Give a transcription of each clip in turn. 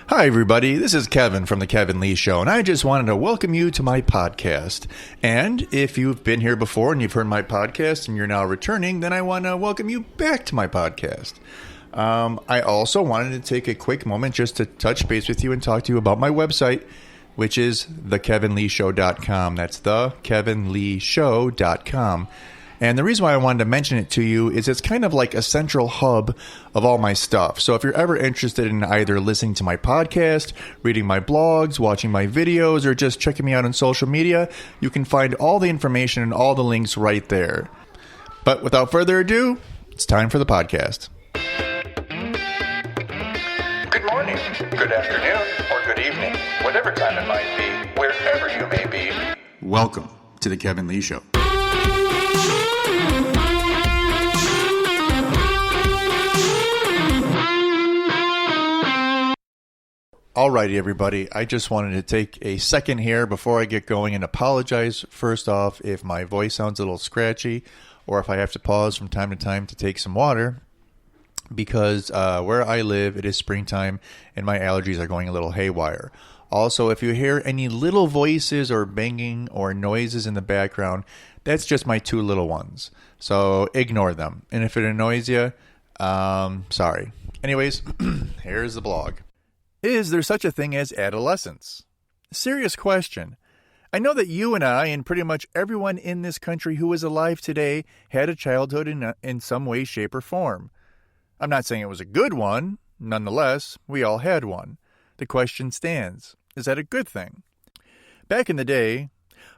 Hi, everybody. This is Kevin from The Kevin Lee Show, and I just wanted to welcome you to my podcast. And if you've been here before and you've heard my podcast and you're now returning, then I want to welcome you back to my podcast. I also wanted to take a quick moment just to touch base with you and talk to you about my website, which is thekevinleeshow.com. That's thekevinleeshow.com. And the reason why I wanted to mention it to you is it's kind of like a central hub of all my stuff. So if you're ever interested in either listening to my podcast, reading my blogs, watching my videos, or just checking me out on social media, you can find all the information and all the links right there. But without further ado, it's time for the podcast. Good morning, good afternoon, or good evening, whatever time it might be, wherever you may be. Welcome to The Kevin Lee Show. Alrighty, everybody. I just wanted to take a second here before I get going and apologize first off if my voice sounds a little scratchy or if I have to pause from time to time to take some water because where I live, it is springtime and my allergies are going a little haywire. Also, if you hear any little voices or banging or noises in the background, that's just my two little ones. So ignore them. And if it annoys you, sorry. Anyways, here's the blog. Is there such a thing as adolescence? Serious question. I know that you and I and pretty much everyone in this country who is alive today had a childhood in some way, shape, or form. I'm not saying it was a good one. Nonetheless, we all had one. The question stands, is that a good thing? Back in the day,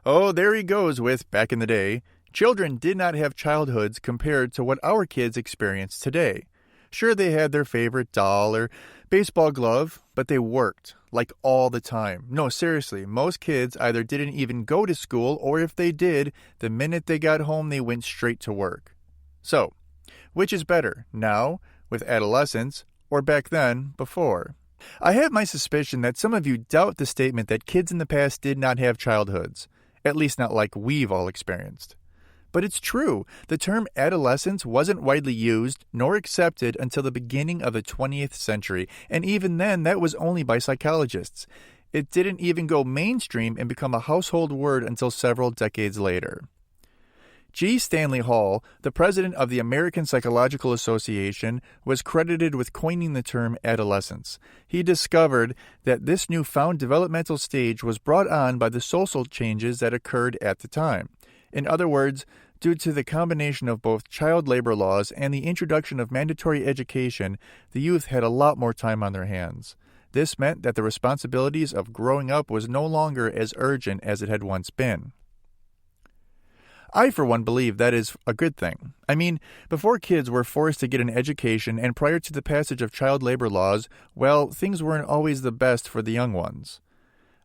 there he goes with back in the day, children did not have childhoods compared to what our kids experience today. Sure, they had their favorite doll or baseball glove, but they worked, like all the time. No, seriously, most kids either didn't even go to school, or if they did, the minute they got home, they went straight to work. So, which is better, now, with adolescence, or back then, before? I have my suspicion that some of you doubt the statement that kids in the past did not have childhoods, at least not like we've all experienced. But it's true. The term adolescence wasn't widely used nor accepted until the beginning of the 20th century, and even then that was only by psychologists. It didn't even go mainstream and become a household word until several decades later. G. Stanley Hall, the president of the American Psychological Association, was credited with coining the term adolescence. He discovered that this newfound developmental stage was brought on by the social changes that occurred at the time. In other words, due to the combination of both child labor laws and the introduction of mandatory education, the youth had a lot more time on their hands. This meant that the responsibilities of growing up was no longer as urgent as it had once been. I, for one, believe that is a good thing. I mean, before kids were forced to get an education and prior to the passage of child labor laws, well, things weren't always the best for the young ones.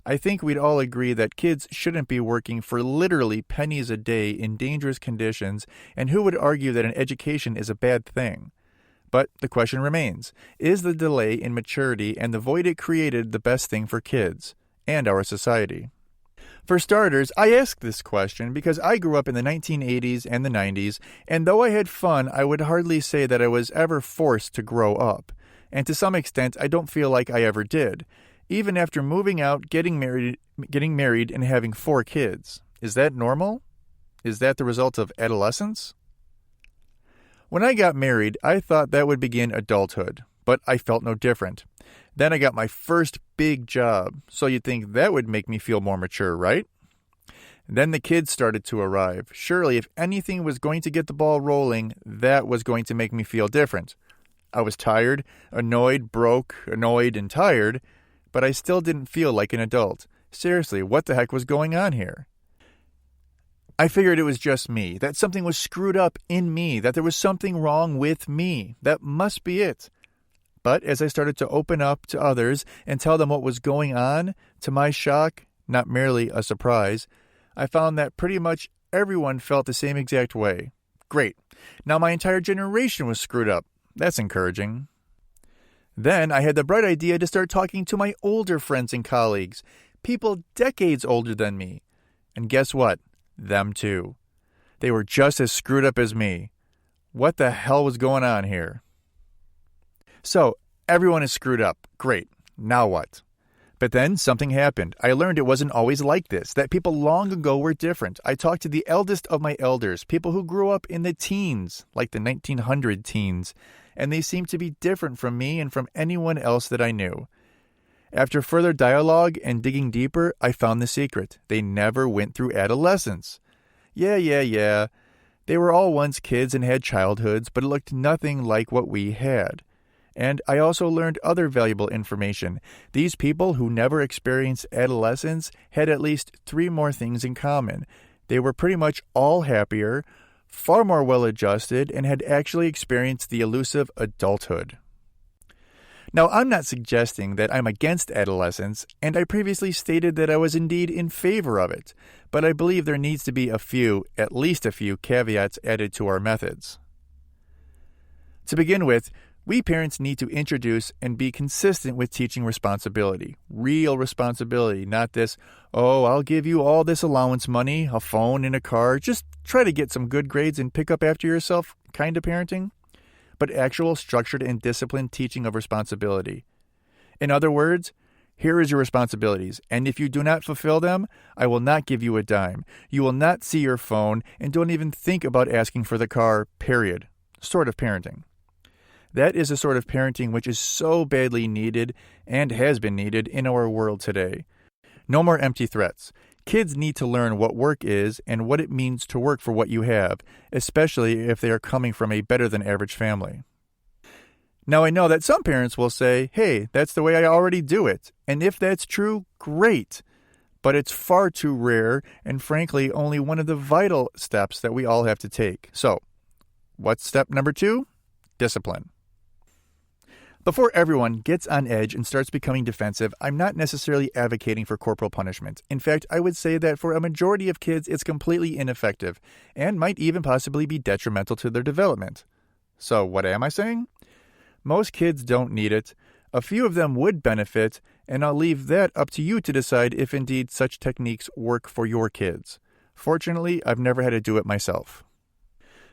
I think we'd all agree that kids shouldn't be working for literally pennies a day in dangerous conditions, and who would argue that an education is a bad thing? But the question remains, is the delay in maturity and the void it created the best thing for kids and our society? For starters, I ask this question because I grew up in the 1980s and the 90s, and though I had fun, I would hardly say that I was ever forced to grow up. And to some extent, I don't feel like I ever did. Even after moving out, getting married, and having 4 kids. Is that normal? Is that the result of adolescence? When I got married, I thought that would begin adulthood, but I felt no different. Then I got my first big job, so you'd think that would make me feel more mature, right? Then the kids started to arrive. Surely, if anything was going to get the ball rolling, that was going to make me feel different. I was tired, annoyed, broke, annoyed, and tired, but I still didn't feel like an adult. Seriously, what the heck was going on here? I figured it was just me, that something was screwed up in me, that there was something wrong with me. That must be it. But as I started to open up to others and tell them what was going on, to my shock, not merely a surprise, I found that pretty much everyone felt the same exact way. Great. Now my entire generation was screwed up. That's encouraging. Then I had the bright idea to start talking to my older friends and colleagues, people decades older than me. And guess what? Them too. They were just as screwed up as me. What the hell was going on here? So, everyone is screwed up. Great. Now what? But then something happened. I learned it wasn't always like this, that people long ago were different. I talked to the eldest of my elders, people who grew up in the teens, like the 1900 teens, and they seemed to be different from me and from anyone else that I knew. After further dialogue and digging deeper, I found the secret. They never went through adolescence. Yeah. They were all once kids and had childhoods, but it looked nothing like what we had. And I also learned other valuable information. These people who never experienced adolescence had at least 3 more things in common. They were pretty much all happier, far more well-adjusted, and had actually experienced the elusive adulthood. Now, I'm not suggesting that I'm against adolescence, and I previously stated that I was indeed in favor of it, but I believe there needs to be at least a few caveats added to our methods. To begin with, we parents need to introduce and be consistent with teaching responsibility. Real responsibility, not this, I'll give you all this allowance money, a phone and a car, just try to get some good grades and pick up after yourself kind of parenting. But actual structured and disciplined teaching of responsibility. In other words, here is your responsibilities, and if you do not fulfill them, I will not give you a dime. You will not see your phone, and don't even think about asking for the car, period. Sort of parenting. That is a sort of parenting which is so badly needed and has been needed in our world today. No more empty threats. Kids need to learn what work is and what it means to work for what you have, especially if they are coming from a better-than-average family. Now, I know that some parents will say, hey, that's the way I already do it. And if that's true, great. But it's far too rare and, frankly, only one of the vital steps that we all have to take. So, what's step number 2? Discipline. Before everyone gets on edge and starts becoming defensive, I'm not necessarily advocating for corporal punishment. In fact, I would say that for a majority of kids, it's completely ineffective and might even possibly be detrimental to their development. So what am I saying? Most kids don't need it. A few of them would benefit, and I'll leave that up to you to decide if indeed such techniques work for your kids. Fortunately, I've never had to do it myself.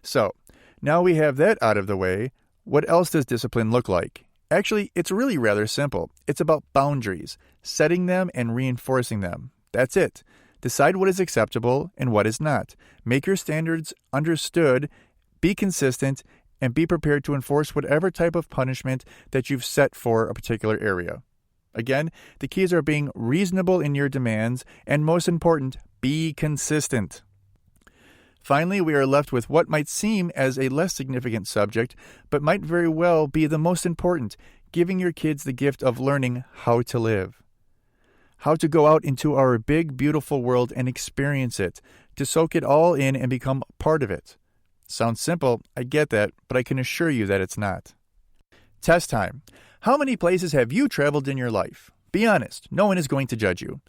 So, now we have that out of the way, what else does discipline look like? Actually, it's really rather simple. It's about boundaries, setting them and reinforcing them. That's it. Decide what is acceptable and what is not. Make your standards understood, be consistent, and be prepared to enforce whatever type of punishment that you've set for a particular area. Again, the keys are being reasonable in your demands, and most important, be consistent. Finally, we are left with what might seem as a less significant subject, but might very well be the most important, giving your kids the gift of learning how to live. How to go out into our big, beautiful world and experience it, to soak it all in and become part of it. Sounds simple, I get that, but I can assure you that it's not. Test time. How many places have you traveled in your life? Be honest, no one is going to judge you.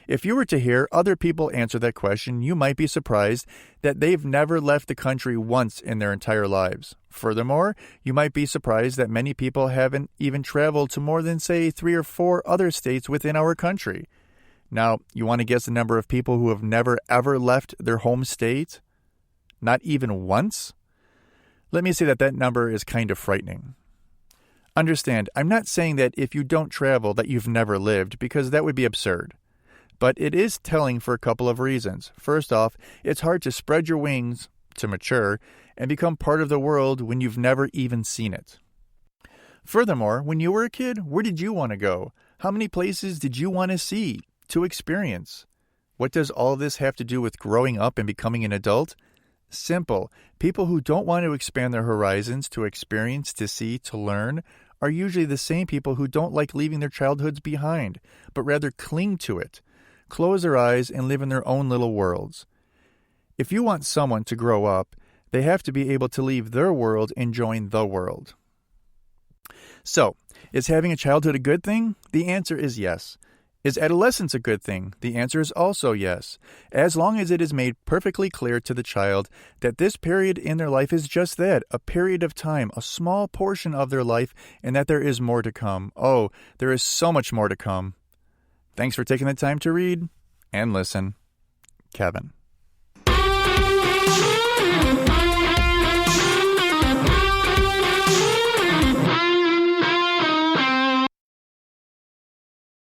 If you were to hear other people answer that question, you might be surprised that they've never left the country once in their entire lives. Furthermore, you might be surprised that many people haven't even traveled to more than, say, 3 or 4 other states within our country. Now, you want to guess the number of people who have never ever left their home state? Not even once? Let me say that number is kind of frightening. Understand, I'm not saying that if you don't travel that you've never lived, because that would be absurd. But it is telling for a couple of reasons. First off, it's hard to spread your wings, to mature, and become part of the world when you've never even seen it. Furthermore, when you were a kid, where did you want to go? How many places did you want to see, to experience? What does all this have to do with growing up and becoming an adult? Simple. People who don't want to expand their horizons, to experience, to see, to learn, are usually the same people who don't like leaving their childhoods behind, but rather cling to it. Close their eyes and live in their own little worlds. If you want someone to grow up, they have to be able to leave their world and join the world. So, is having a childhood a good thing? The answer is yes. Is adolescence a good thing? The answer is also yes, as long as it is made perfectly clear to the child that this period in their life is just that, a period of time, a small portion of their life, and that there is more to come. Oh, there is so much more to come. Thanks for taking the time to read and listen. Kevin.